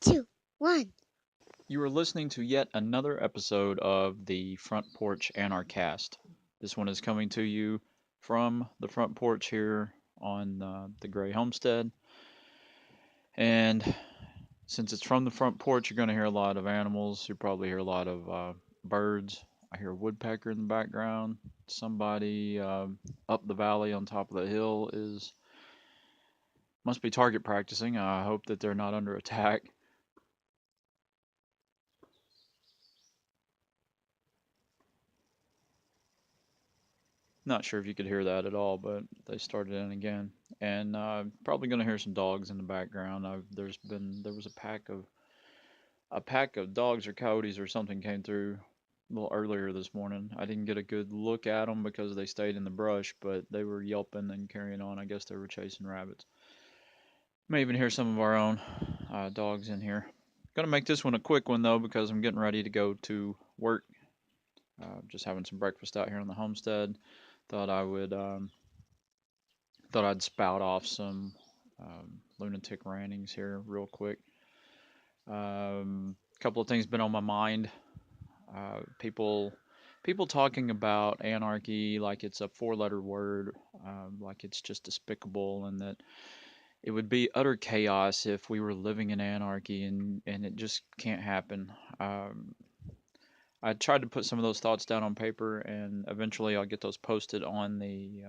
two, one. You are listening to yet another episode of the Front Porch Anarchast. This one is coming to you from the front porch here on the Gray Homestead. And since it's from the front porch, you're going to hear a lot of animals. You probably hear a lot of birds. I hear a woodpecker in the background. Somebody up the valley on top of the hill is must be target practicing. I hope that they're not under attack. Not sure if you could hear that at all, but they started in again, and probably going to hear some dogs in the background. There was a pack of dogs or coyotes or something came through a little earlier this morning. I didn't get a good look at them because they stayed in the brush, but they were yelping and carrying on. I guess they were chasing rabbits. May even hear some of our own dogs in here. Gonna make this one a quick one though because I'm getting ready to go to work. Just having some breakfast out here on the homestead. Thought I would thought I'd spout off some lunatic rantings here real quick. Couple of things been on my mind. People talking about anarchy like it's a four-letter word, like it's just despicable, and that it would be utter chaos if we were living in anarchy, and it just can't happen. I tried to put some of those thoughts down on paper, and eventually I'll get those posted on the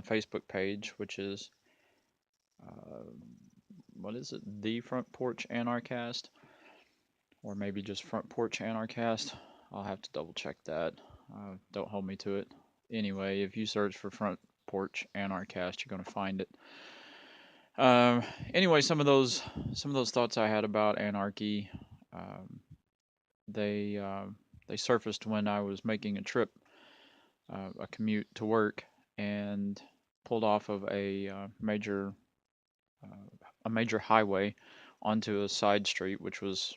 Facebook page, which is uh, what is it? The Front Porch Anarchast, or maybe just Front Porch Anarchast. I'll have to double check that. Don't hold me to it. Anyway, if you search for Front Porch Anarchast, you're gonna find it. Um, anyway, some of those thoughts I had about anarchy, um, they they surfaced when I was making a trip, a commute to work, and pulled off of a major highway onto a side street, which was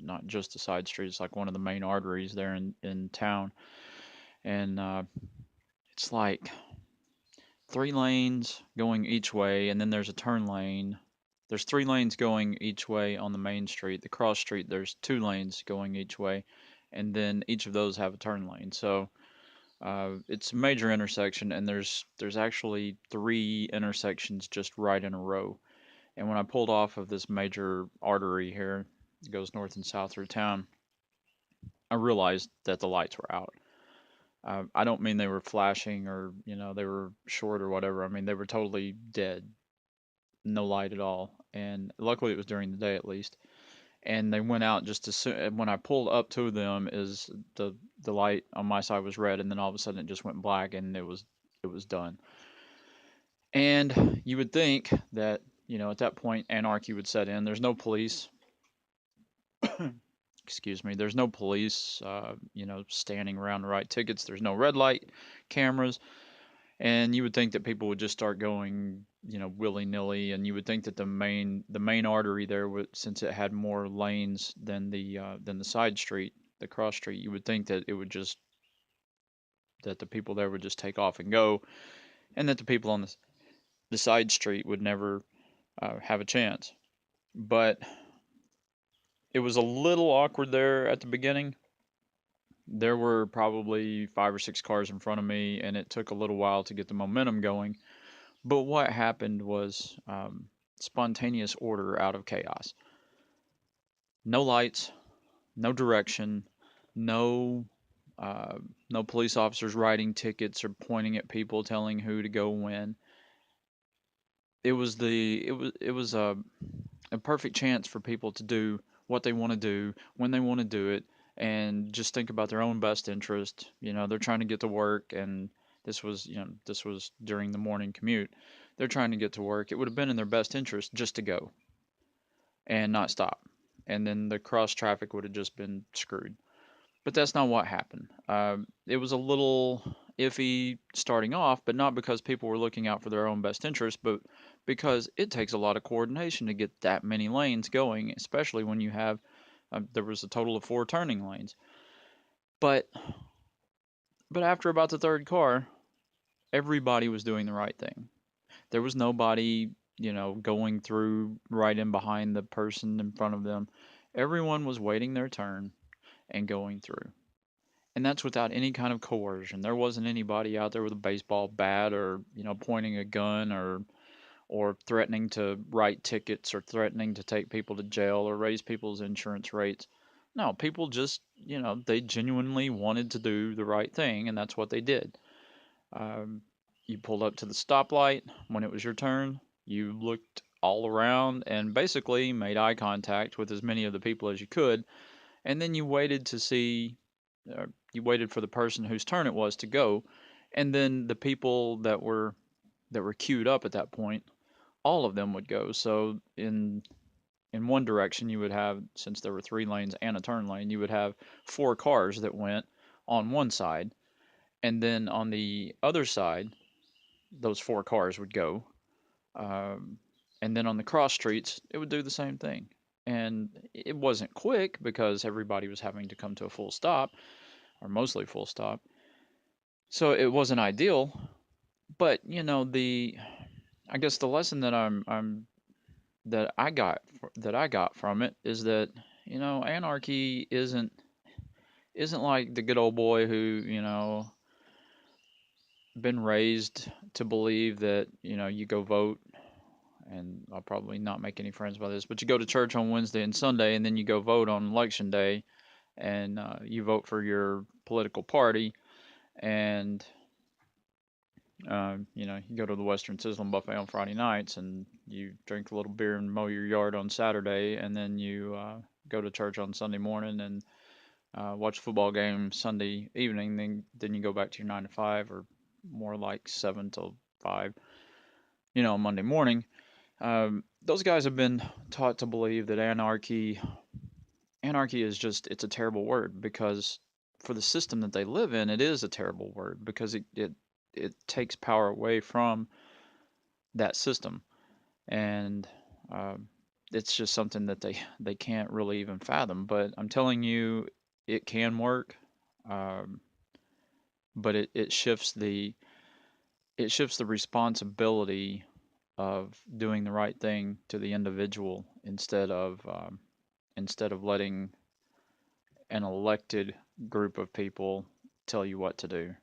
not just a side street. It's like one of the main arteries there in town, and it's like 3 lanes going each way, and then there's a turn lane. There's 3 lanes going each way on the main street. The cross street, there's 2 lanes going each way, and then each of those have a turn lane. So it's a major intersection, and there's actually 3 intersections just right in a row. And when I pulled off of this major artery here, it goes north and south through town, I realized that the lights were out. I don't mean they were flashing or they were short or whatever. I mean they were totally dead, no light at all. And luckily it was during the day at least. And they went out just as soon when I pulled up to them is the light on my side was red, and then all of a sudden it just went black, and it was done. And you would think that at that point anarchy would set in. There's no police. Excuse me. There's no police, standing around to write tickets. There's no red light cameras, and you would think that people would just start going, willy nilly, and you would think that the main artery there would, since it had more lanes than the side street, the cross street, you would think that it would just that the people there would just take off and go, and that the people on the side street would never have a chance. But it was a little awkward there at the beginning. There were probably 5 or 6 cars in front of me, and it took a little while to get the momentum going. But what happened was spontaneous order out of chaos. No lights, no direction, no no police officers writing tickets or pointing at people telling who to go when. It was a perfect chance for people to do what they want to do when they want to do it, and just think about their own best interest. They're trying to get to work, and this was during the morning commute. They're trying to get to work. It would have been in their best interest just to go and not stop, and then the cross traffic would have just been screwed. But that's not what happened. It was a little iffy starting off, but not because people were looking out for their own best interest, but because it takes a lot of coordination to get that many lanes going, especially when you have there was a total of 4 turning lanes. But after about the third car, everybody was doing the right thing. There was nobody going through right in behind the person in front of them. Everyone was waiting their turn and going through. And that's without any kind of coercion. There wasn't anybody out there with a baseball bat or, pointing a gun or threatening to write tickets or threatening to take people to jail or raise people's insurance rates. No, people just, they genuinely wanted to do the right thing, and that's what they did. Um, you pulled up to the stoplight when it was your turn. You looked all around and basically made eye contact with as many of the people as you could, and then you waited to see, you waited for the person whose turn it was to go, and then the people that were queued up at that point, all of them would go. So in one direction, you would have, since there were 3 lanes and a turn lane, you would have 4 cars that went on one side, and then on the other side, those 4 cars would go. Um, and then on the cross streets, it would do the same thing. And it wasn't quick because everybody was having to come to a full stop, or mostly full stop. So it wasn't ideal, but I guess the lesson that I got from it is that anarchy isn't like the good old boy who been raised to believe that you go vote, and I'll probably not make any friends by this, but you go to church on Wednesday and Sunday, and then you go vote on election day, and you vote for your political party, and you go to the Western Sizzlin buffet on Friday nights, and you drink a little beer and mow your yard on Saturday, and then you go to church on Sunday morning and watch a football game Sunday evening. Then you go back to your 9 to 5, or more like 7 till 5, on Monday morning. Those guys have been taught to believe that anarchy is just, it's a terrible word, because for the system that they live in, it is a terrible word, because it takes power away from that system, and it's just something that they can't really even fathom. But I'm telling you, it can work. um, but it shifts the responsibility of doing the right thing to the individual, instead of letting an elected group of people tell you what to do.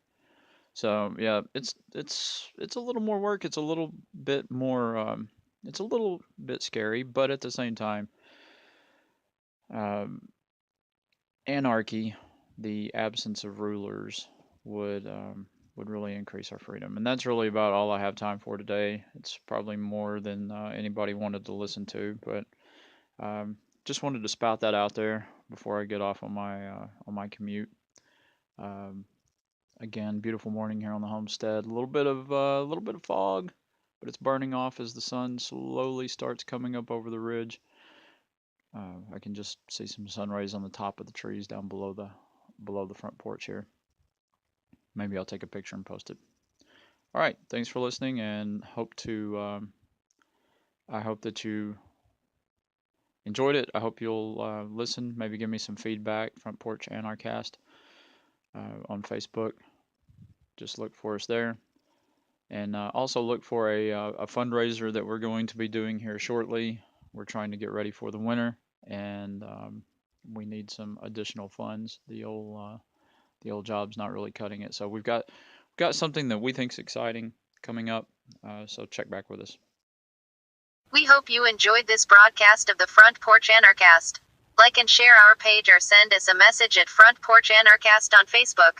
So yeah, it's a little more work. It's a little bit more. It's a little bit scary, but at the same time, um, anarchy, the absence of rulers, would really increase our freedom. And that's really about all I have time for today. It's probably more than anybody wanted to listen to, but just wanted to spout that out there before I get off on my commute. Um, Again, beautiful morning here on the homestead. A little bit of fog, but it's burning off as the sun slowly starts coming up over the ridge. I can just see some sun rays on the top of the trees down below the front porch here. Maybe I'll take a picture and post it. All right, thanks for listening, and I hope that you enjoyed it. I hope you'll listen. Maybe give me some feedback. Front Porch Anarchast on Facebook. Just look for us there. And also look for a fundraiser that we're going to be doing here shortly. We're trying to get ready for the winter, and we need some additional funds. The old job's not really cutting it, so we've got something that we think's exciting coming up. So check back with us. We hope you enjoyed this broadcast of the Front Porch Anarchast. Like and share our page or send us a message at Front Porch Anarchast on Facebook.